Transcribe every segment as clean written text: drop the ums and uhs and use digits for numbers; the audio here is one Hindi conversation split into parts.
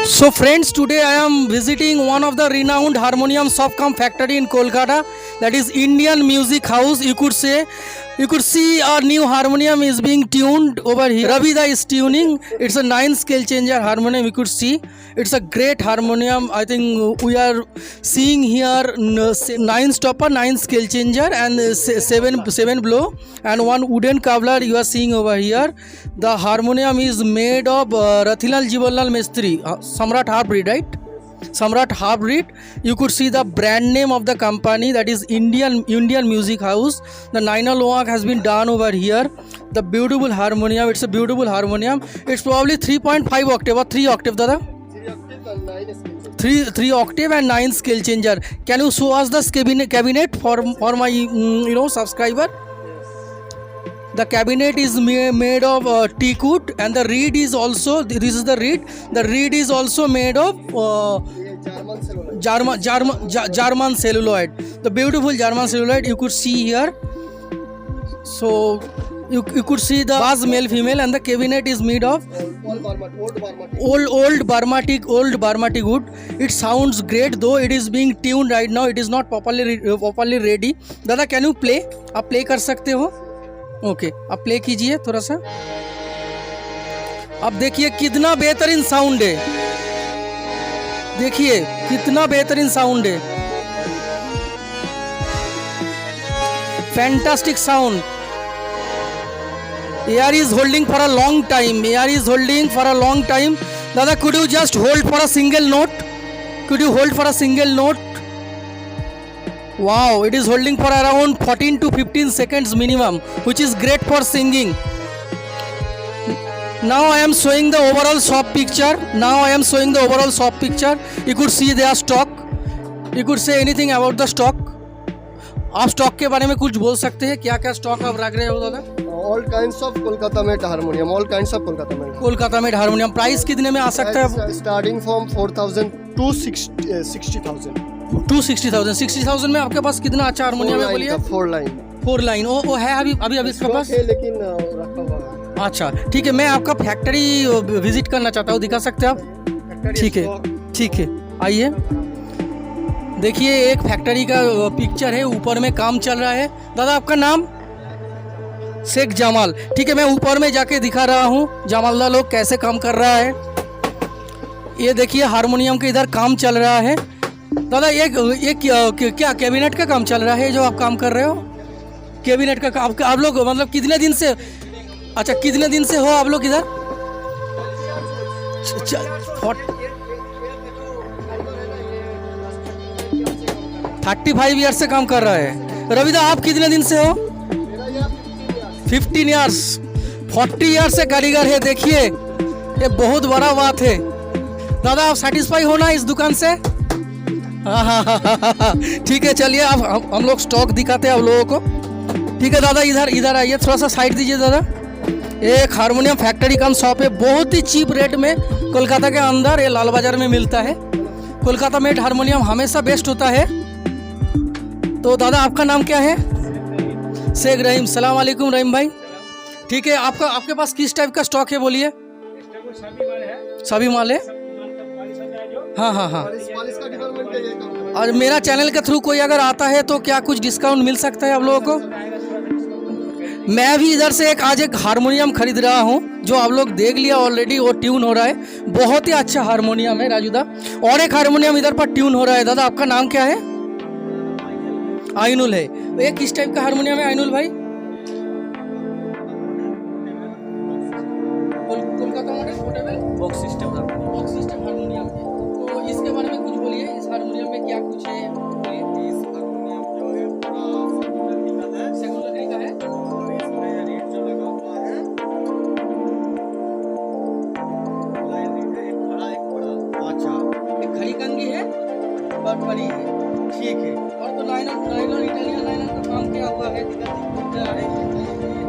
So friends, today I am visiting one of the renowned harmonium soft-cum factory in Kolkata, that is Indian Music House. You could see a new harmonium is being tuned over here. Ravida is tuning. It's a 9 scale changer harmonium. You could see it's a great harmonium. I think we are seeing here 9 stopper, 9 scale changer and 7 blow and 1 wooden cobbler you are seeing over here. The harmonium is made of Rathilal Jibanlal Mistri, Samrat Half-Breed, right? Samrat Half-Breed. You could see the brand name of the company, that is Indian Music House. The Ninal work has been done over here. The beautiful harmonium. It's a beautiful harmonium. It's probably 3.5 octave or 3 octave, Dada. 3 octave and 9 scale changer. Can you show us the cabinet for my subscriber? The cabinet is made of teakwood, and the reed is also, this is the reed. The reed is also made of German celluloid. The beautiful German celluloid you could see here. So you could see the bass male female, and the cabinet is made of old Barmatic wood. It sounds great, though it is being tuned right now. It is not properly ready. Dada, can you play? आप play कर सकते हो? ओके, आप प्ले कीजिए थोड़ा सा. अब देखिए कितना बेहतरीन साउंड है. देखिए कितना बेहतरीन साउंड है. Fantastic sound. Air is holding for a long time. Air is holding for a long time. दादा, could you just hold for a single note? Could you hold for a single note? Wow, it is holding for around 14 to 15 seconds minimum, which is great for singing. Now I am showing the overall shop picture. You could see their stock. You could say anything about the stock. आप स्टॉक के बारे में कुछ बोल सकते हैं? क्या क्या स्टॉक आप रख रहे हो दादा? All kinds of Kolkata made harmonium. All kinds of Kolkata made. Kolkata में हारमोनियम प्राइस कितने में आ सकता है? Starting from 4,000 to 60,000. 260,000. 60,000 में आपके पास कितना अच्छा हारमोनियम है? बोलिए. 4 लाइन. वो है अभी इसके पास है, लेकिन रखा हुआ है. अच्छा, ठीक है. मैं आपका फैक्ट्री विजिट करना चाहता हूँ. दिखा सकते हैं आप? ठीक है. आइए. देखिए, एक फैक्ट्री का पिक्चर है. ऊपर में काम चल रहा है. दादा, आपका नाम? शेख जमाल. ठीक है, मैं ऊपर में जाके दिखा रहा हूँ जमालदा लोग कैसे काम कर रहा है. ये देखिए, हारमोनियम के इधर काम चल रहा है. दादा, ये क्या कैबिनेट का काम चल रहा है जो आप काम कर रहे हो? कैबिनेट का काम आप लोग मतलब कितने दिन से? अच्छा, कितने दिन से हो आप लोग इधर? 35 ईयर्स से काम कर रहा है. रविदा, आप कितने दिन से हो? 15 ईयर्स. 40 ईयर्स से कारीगर है. देखिए, ये बहुत बड़ा बात है. दादा, आप सेटिस्फाई हो ना इस दुकान से? हाँ. ठीक है, चलिए अब हम लोग स्टॉक दिखाते हैं आप लोगों को. ठीक है दादा, इधर आइए. थोड़ा सा साइड दीजिए दादा. एक हारमोनियम फैक्ट्री का शॉप है. बहुत ही चीप रेट में कोलकाता के अंदर, ये लाल बाजार में मिलता है. कोलकाता में हारमोनियम हमेशा बेस्ट होता है. तो दादा, आपका नाम क्या है? शेख रहीम. सलाम वालेकुम रहीम भाई. ठीक है, आपके पास किस टाइप का स्टॉक है? बोलिए. सभी माल है. हाँ. और मेरा चैनल के थ्रू कोई अगर आता है तो क्या कुछ डिस्काउंट मिल सकता है आप लोगों को? मैं भी इधर से आज एक हारमोनियम खरीद रहा हूँ, जो आप लोग देख लिया ऑलरेडी. वो ट्यून हो रहा है. बहुत ही अच्छा हारमोनियम है राजूदा. और एक हारमोनियम इधर पर ट्यून हो रहा है. दादा, आपका नाम क्या है? आइनुल है. ये किस टाइप का हारमोनियम है आइनुल भाई? Kolkata model portable box system harmonium है. तो इसके बारे में कुछ बोलिए. इस हारमोनियम में क्या कुछ है? इस हारमोनियम जो है पूरा सेकुलर का है. इसमें रीड जो लगा हुआ है, लाइन रीड है, एक खड़ा एक बड़ा. अच्छा, एक खड़ी कंगी है और बड़ी है. ठीक है. और तो लाइनर इटालियन लाइनर का काम किया हुआ है.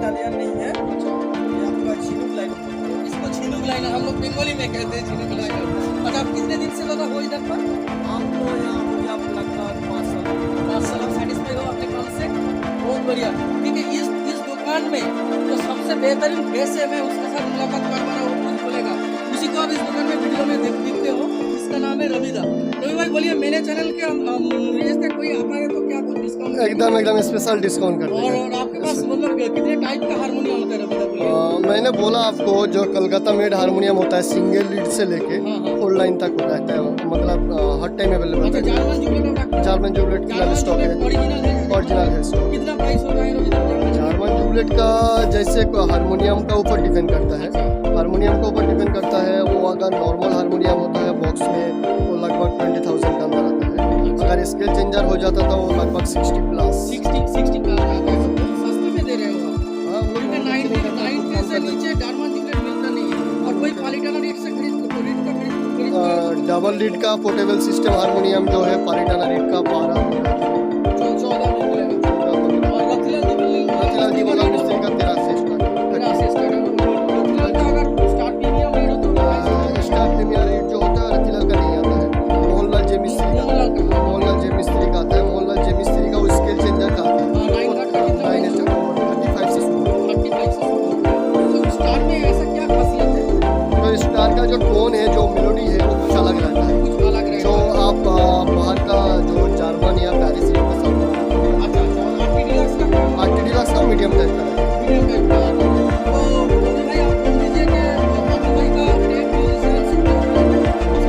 इटालियन नहीं है. अच्छा, ये आपका झिनुक लाइनर. इसको झिनुक लाइनर हम लोग बंगाली में कहते हैं. झिनुक लाइनर. अच्छा, आप कितने दिन से दादा हो इधर पर? हम तो यहाँ हो गया लगभग 5 साल. आप सेटिस्फाई हो अपने काम से? बहुत बढ़िया. ठीक है, इस दुकान में जो सबसे बेहतरीन फेस है, मैं उसके साथ मुलाकात करवा रहा हूँ. बोलेगा उसी को आप इस दुकान में वीडियो में दिखते हो. में रवि भाई बोलिए, मेरे चैनल के रील्स का कोई आता है तो क्या कुछ डिस्काउंट? एकदम एकदम स्पेशल डिस्काउंट कर देंगे। और आपके पास मतलब कितने टाइप का हारमोनियम होता है रवि भाई बोलिए? मैंने बोला आपको, जो कलकत्ता मेड हारमोनियम होता है सिंगल लीड से लेके हाँ, हाँ। फुल लाइन तक रहता है, मतलब हर टाइम अवेलेबल अच्छा, है। जार्मन जुबलेट रखते हैं? जार्मन जुबलेट फिलहाल स्टॉक है, ओरिजिनल है? ओरिजिनल है स्टॉक। कितना प्राइस होता है रवि भाई? जार्मन जुबलेट का जैसे हारमोनियम का ऊपर डिपेंड करता है, हारमोनियम के ऊपर डिपेंड करता है। वो अगर नॉर्मल हारमोनियम होता है बॉक्स में वो लगभग 20,000 का अंदर आता है। अगर स्केल चेंजर हो जाता तो वो लगभग 60 प्लस। 60 का आता है, सस्ते में दे रहे हो आप? हाँ, वो क्योंकि 90 से नीचे जार्मन जुबलेट मिलता नहीं है, और कोई पालिटाना रेट से खरीद डबल लीड का पोर्टेबल सिस्टम हारमोनियम जो है पालिटाना लीड का 12 14 में मिलेगा। और रतलाल जी वाला मिस्त्री का 13 से स्टार्ट प्रीमियम रेट हो तो स्टार प्रीमियर रेट जो होता है रतिलाल का नहीं आता है, मोहनलाल जे मिस्त्री का आता है। मोहनलाल जे मिस्त्री का वो स्केल चेंजर का आता है। 9 स्टार 35 से शुरू। तो स्टार में ऐसा क्या खासियत है? तो स्टार का जो टोन है, जो मेलोडी है, वो कुछ अलग रहता है। कुछ अलग रहेगा? जो आप बाहर का जो जार्मन या पेरिस रेट के साथ अच्छा, आपकी डिलक्स का आर्टी डिलक्स का मीडियम टाइप का है। मीडियम टाइप का। तो भाई आप बोल दीजिए कि बाबू भाई का टेक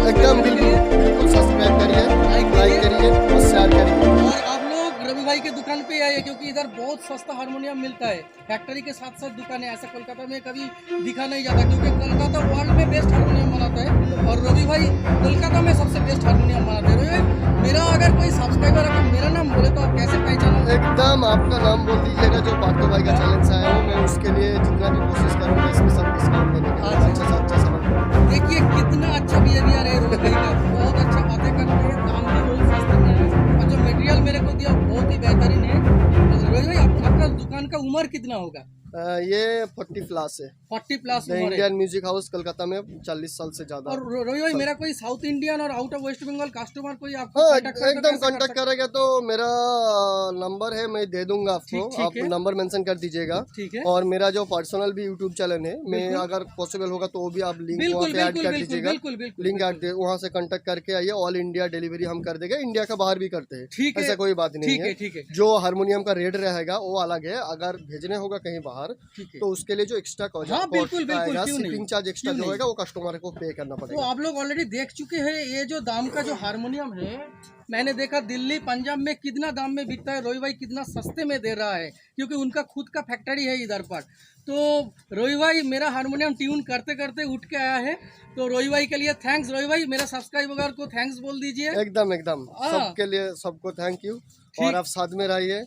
एकदम बिल्कुल सब्सक्राइब करिए, लाइक करिए और शेयर करिए। और आप लोग रवि भाई के दुकान पे आइए, क्योंकि इधर बहुत सस्ता हारमोनियम मिलता है। फैक्ट्री के साथ साथ दुकानें, ऐसा कोलकाता में कभी दिखा नहीं जाता, क्योंकि कोलकाता वर्ल्ड में बेस्ट हारमोनियम बनाता है, और रवि भाई कोलकाता में सबसे बेस्ट हारमोनियम बनाते हैं। रवि भाई, मेरा अगर कोई सब्सक्राइबर अगर मेरा नाम बोले तो आप कैसे पहचानोगे? एकदम आपका नाम बोल दीजिएगा, जो पार्थो भाई का चैलेंज आया हूँ मैं, उसके लिए जितना भी कोशिश करूँगा स्पेशल डिस्काउंट देने के लिए, अच्छा से अच्छा सामान। देखिए कितना अच्छा बिहेवियर है रवि भाई का, बहुत अच्छा बातें करते हैं, दाम भी बहुत सस्ते में है, और जो मटेरियल मेरे को दिया बहुत ही बेहतरीन है। तो रवि भाई आपका दुकान का उम्र कितना होगा? ये 40 प्लस है। 40 प्लस द उम्र है। इंडियन म्यूजिक हाउस कलकत्ता में 40 साल से ज्यादा। और रवि भाई, मेरा कोई साउथ इंडियन और out of West Bengal customer कोई आपको हाँ, कांटेक्ट करता है तो एकदम कैसे कर कांटेक्ट सकते करेगा तो मेरा नंबर है, मैं दे दूंगा आपको। ठीक आप है। नंबर मेंशन कर दीजिएगा। ठीक है। और मेरा जो पर्सनल भी यूट्यूब चैनल है, मैं अगर पॉसिबल होगा तो वो भी आप लिंक वहाँ पे ऐड कर दीजिएगा। बिल्कुल लिंक ऐड वहाँ से कांटेक्ट करके आइए। ऑल इंडिया डिलीवरी हम कर देंगे, इंडिया का बाहर भी करते हैं, ठीक है। ऐसा कोई बात नहीं है। ठीक है। जो हारमोनियम का रेट रहेगा वो अलग है, अगर भेजने होगा कहीं बाहर ठीक है। तो उसके लिए जो एक्स्ट्रा हाँ, बिल्कुल, क्यों नहीं? शिपिंग चार्ज एक्स्ट्रा क्यों जो नहीं? होगा वो कस्टमर को पे करना तो पड़ेगा। आप लोग ऑलरेडी देख चुके हैं, ये जो दाम का जो हारमोनियम है, मैंने देखा दिल्ली पंजाब में कितना दाम में बिकता है, रवि भाई कितना सस्ते में दे रहा है, क्योंकि उनका खुद का फैक्ट्री है इधर पर। तो रवि भाई मेरा हारमोनियम ट्यून करते करते उठ के आया है, तो रवि भाई के लिए थैंक्स। रवि भाई मेरा सब्सक्राइबर को थैंक्स बोल दीजिए। एकदम हाँ। सबके लिए सबको थैंक यू। और आप साथ में रहिए,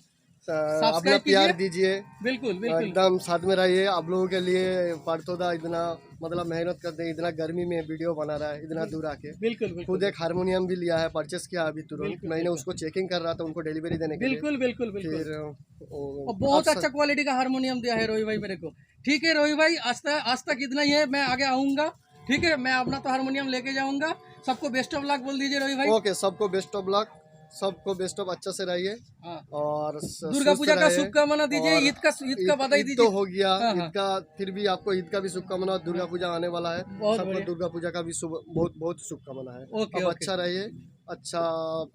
अपना सब्सक्राइब प्यार कीजिए। दीजिए, बिल्कुल एकदम साथ में रहिए। आप लोगों के लिए पार्थोदा इतना मतलब मेहनत करते हैं, इतना गर्मी में वीडियो बना रहा है, इतना दूर आके। बिल्कुल खुद एक हारमोनियम भी लिया है, परचेस किया अभी तुरंत। मैंने उसको चेकिंग कर रहा था उनको डिलीवरी देने के लिए। बिल्कुल फिर और बहुत अच्छा क्वालिटी का हारमोनियम दिया है रवि भाई मेरे को। ठीक है रवि भाई, आज तक इतना ही है, मैं आगे आऊँगा। ठीक है, मैं अपना तो हारमोनियम लेके जाऊँगा। सबको बेस्ट ऑफ लक बोल दीजिए रवि भाई। ओके, सबको बेस्ट ऑफ लक, सबको बेस्ट ऑफ अच्छा से रहिए। हाँ। और दुर्गा पूजा का शुभकामना दीजिए, ईद का बधाई दीजिए। तो हो गया हाँ, ईद का, फिर भी आपको ईद का भी शुभकामना। दुर्गा पूजा आने वाला है, बहुत सबको बढ़िया। दुर्गा पूजा का भी बहुत बहुत शुभकामना है। ओके, अब ओके। अच्छा रहिए, अच्छा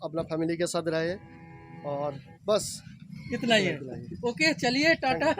अपना फैमिली के साथ रहिए, और बस इतना ही है। ओके, चलिए टाटा।